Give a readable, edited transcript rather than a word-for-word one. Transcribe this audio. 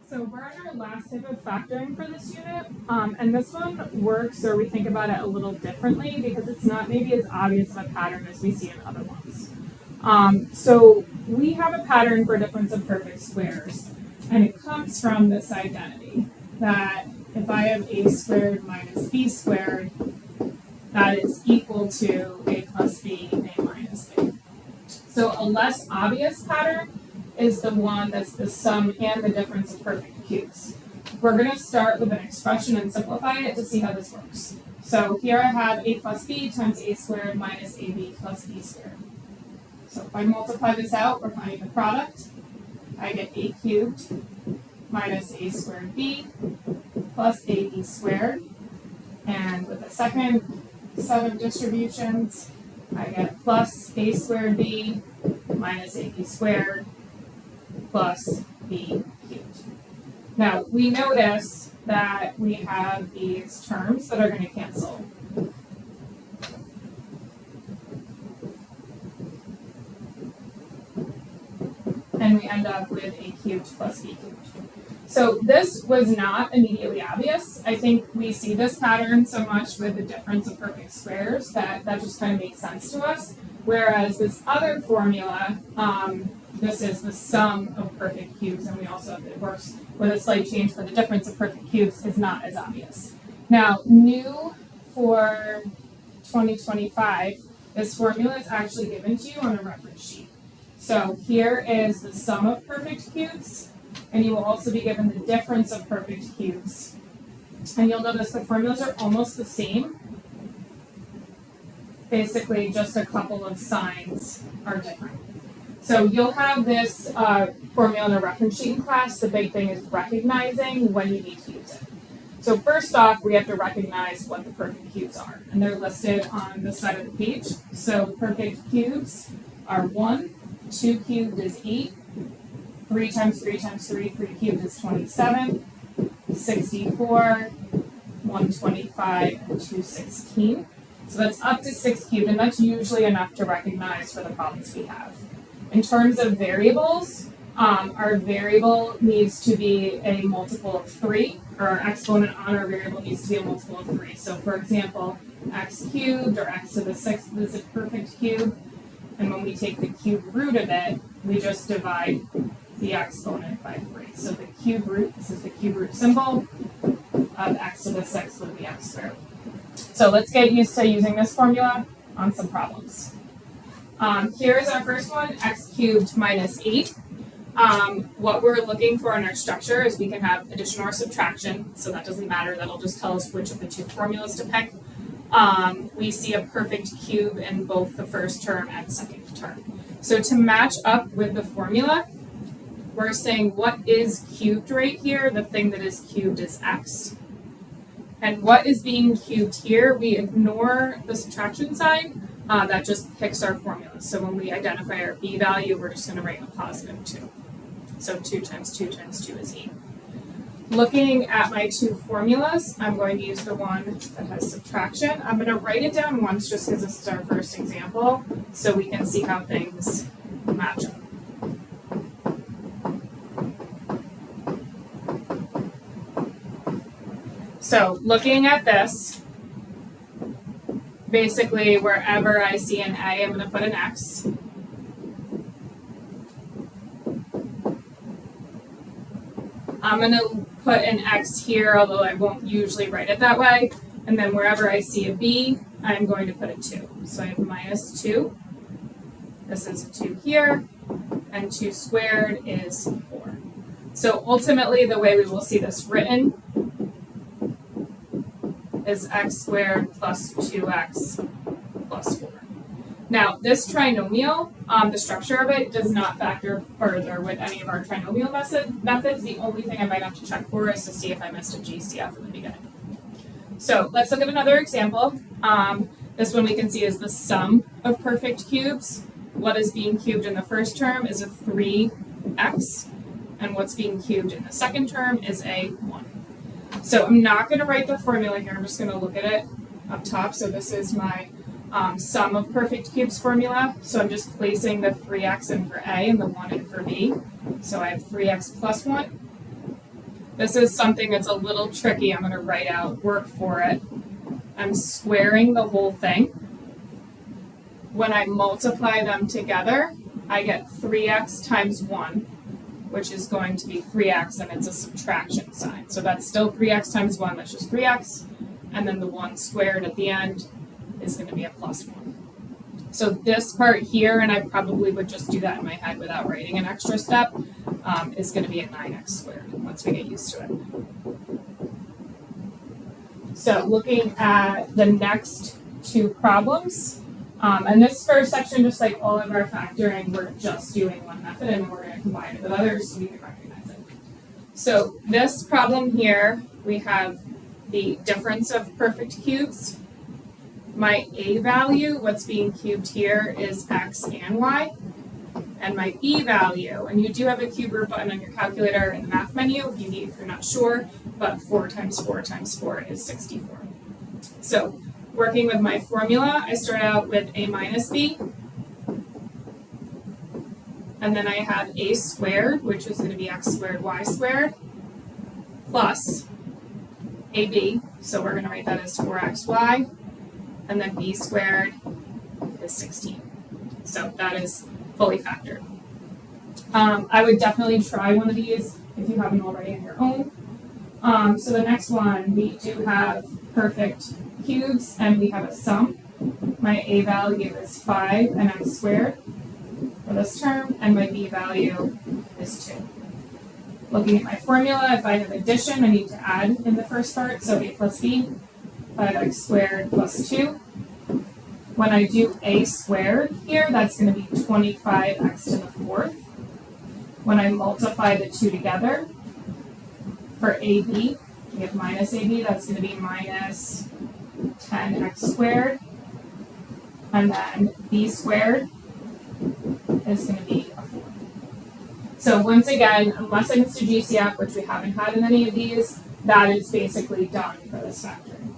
So we're on our last type of factoring for this unit, and this one works, or we think about it a little differently because it's not maybe as obvious of a pattern as we see in other ones. So we have a pattern for difference of perfect squares, and it comes from this identity that if I have a squared minus b squared, that is equal to a plus b, a minus b. So a less obvious pattern is the one that's the sum and the difference of perfect cubes. We're going to start with an expression and simplify it to see how this works. So here I have a plus b times a squared minus ab plus b squared. So if I multiply this out, we're finding the product. I get a cubed minus a squared b plus ab squared. And with the second set of distributions, I get plus a squared b minus ab squared plus b cubed. Now, we notice that we have these terms that are going to cancel. And we end up with a cubed plus b cubed. So this was not immediately obvious. I think we see this pattern so much with the difference of perfect squares that just kind of makes sense to us. Whereas this other formula, this is the sum of perfect cubes, and we also have it works with a slight change for the difference of perfect cubes is not as obvious. Now, new for 2025, this formula is actually given to you on a reference sheet. So here is the sum of perfect cubes, and you will also be given the difference of perfect cubes. And you'll notice the formulas are almost the same. Basically, just a couple of signs are different. So you'll have this formula in a reference sheet in class. The big thing is recognizing when you need to use it. So first off, we have to recognize what the perfect cubes are, and they're listed on the side of the page. So perfect cubes are 1, 2 cubed is 8, 3 times 3 times 3, 3 cubed is 27, 64, 125, and 216. So that's up to 6 cubed, and that's usually enough to recognize for the problems we have. In terms of variables, our variable needs to be a multiple of 3, or our exponent on our variable needs to be a multiple of 3. So for example, x cubed or x to the 6th is a perfect cube, and when we take the cube root of it, we just divide the exponent by 3. So the cube root, this is the cube root symbol of x to the 6th would be x squared. So let's get used to using this formula on some problems. Here's our first one, x cubed minus 8. What we're looking for in our structure is we can have addition or subtraction, so that doesn't matter, that'll just tell us which of the two formulas to pick. We see a perfect cube in both the first term and second term. So to match up with the formula, we're saying what is cubed right here, the thing that is cubed is x. And what is being cubed here, we ignore the subtraction sign. That just picks our formula. So when we identify our b value, we're just going to write a positive 2. So 2 times 2 times 2 is 8. Looking at my two formulas, I'm going to use the one that has subtraction. I'm going to write it down once just because this is our first example, so we can see how things match up. So looking at this, basically wherever I see an A, I'm going to put an X. I'm going to put an X here, although I won't usually write it that way. And then wherever I see a B, I'm going to put a 2. So I have minus 2. This is a 2 here. And 2 squared is 4. So ultimately, the way we will see this written is x squared plus 2x plus 4. Now, this trinomial, the structure of it does not factor further with any of our trinomial methods. The only thing I might have to check for is to see if I missed a GCF in the beginning. So let's look at another example. This one we can see is the sum of perfect cubes. What is being cubed in the first term is a 3x, and what's being cubed in the second term is a 1. So I'm not going to write the formula here, I'm just going to look at it up top. So this is my sum of perfect cubes formula. So I'm just placing the 3x in for A and the 1 in for B. So I have 3x plus 1 This is something that's a little tricky. I'm going to write out work for it. I'm squaring the whole thing. When I multiply them together, I get 3x times 1, which is going to be 3x, and it's a subtraction sign. So that's still 3x times 1, that's just 3x, and then the 1 squared at the end is going to be a plus 1. So this part here, and I probably would just do that in my head without writing an extra step, is going to be a 9x squared once we get used to it. So looking at the next two problems, and this first section, just like all of our factoring, we're just doing one method and we're going to combine it with others so we can recognize it. So this problem here, we have the difference of perfect cubes. My A value, what's being cubed here, is x and y. And my B value, and you do have a cube root button on your calculator in the math menu if you're not sure, but 4 times 4 times 4 is 64. So working with my formula, I start out with a minus b, and then I have a squared, which is going to be x squared y squared, plus ab, so we're going to write that as 4xy, and then b squared is 16. So that is fully factored. I would definitely try one of these if you haven't already on your own. So the next one, we do have perfect cubes, and we have a sum. My a value is 5 and x squared for this term, and my b value is 2. Looking at my formula, if I have addition, I need to add in the first part, so a plus b, 5x squared plus 2. When I do a squared here, that's going to be 25x to the 4th. When I multiply the two together, for AB, we have minus AB, that's going to be minus 10x squared. And then B squared is going to be a 4. So once again, unless it gets to GCF, which we haven't had in any of these, that is basically done for this factoring.